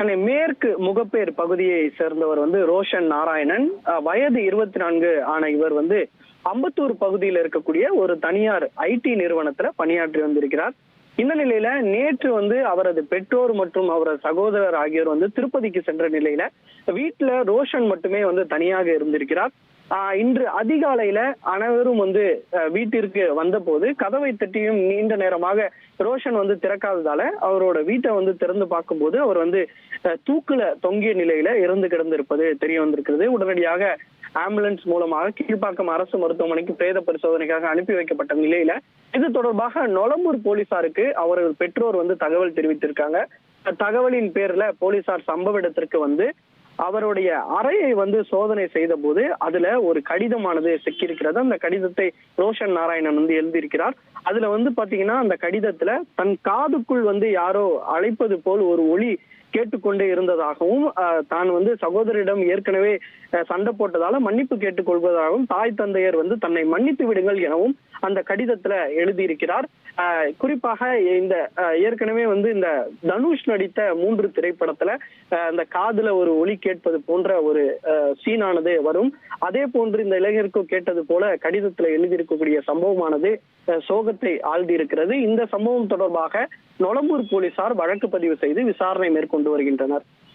சென்னை மேற்கு முகப்பேர் பகுதியை சேர்ந்தவர் ரோஷன் நாராயணன். வயது 24 ஆன இவர் அம்பத்தூர் பகுதியில் இருக்கக்கூடிய ஒரு தனியார் ஐடி நிறுவனத்துல பணியாற்றி வந்திருக்கிறார். இந்த நிலையில நேற்று அவரது பெற்றோர் மற்றும் அவரது சகோதரர் ஆகியோர் திருப்பதிக்கு சென்ற நிலையில வீட்டுல ரோஷன் மட்டுமே தனியாக இருந்திருக்கிறார். இன்று அதிகாலையில அனைவரும் வீட்டிற்கு வந்த போது கதவை தட்டியும் நீண்ட நேரமாக ரோஷன் திறக்காததால அவரோட வீட்டை திறந்து பார்க்கும்போது அவர் தூக்குல தொங்கிய நிலையில இறந்து கிடந்திருப்பது தெரிய வந்திருக்கிறது. உடனடியாக ஆம்புலன்ஸ் மூலமாக கீழ்ப்பாக்கம் அரசு மருத்துவமனைக்கு பிரேத பரிசோதனைக்காக அனுப்பி வைக்கப்பட்ட நிலையில இது தொடர்பாக நொளம்பூர் போலீசாருக்கு அவர்கள் பெற்றோர் தகவல் தெரிவித்திருக்காங்க. தகவலின் பேர்ல போலீசார் சம்பவ இடத்திற்கு அவருடைய அறையை சோதனை செய்த போது அதுல ஒரு கடிதமானது சிக்கியிருக்கிறது. அந்த கடிதத்தை ரோஷன் நாராயணன் எழுதியிருக்கிறார். அதுல பாத்தீங்கன்னா அந்த கடிதத்துல தன் காதுக்குள் யாரோ அழைப்பது போல் ஒரு ஒலி கேட்டுக்கொண்டே இருந்ததாகவும், தான் சகோதரிடம் ஏற்கனவே சண்டை போட்டதால மன்னிப்பு கேட்டுக்கொள்வதாகவும் தாய் தந்தையர் தன்னை மன்னித்து விடுங்கள் எனவும் அந்த கடிதத்துல எழுதியிருக்கிறார். குறிப்பாக இந்த ஏற்கனவே இந்த தனுஷ் நடித்த 3 திரைப்படத்துல அந்த காதுல ஒரு ஒலி கேட்பது போன்ற ஒரு சீனானது வரும். அதே போன்று இந்த இளைஞருக்கும் கேட்டது போல கடிதத்துல எழுதியிருக்கக்கூடிய சம்பவமானது சோகத்தை ஆழ்த்தி இருக்கிறது. இந்த சம்பவம் தொடர்பாக நொளம்பூர் போலீசார் வழக்கு பதிவு செய்து விசாரணை மேற்கொண்டு வருகின்றனர்.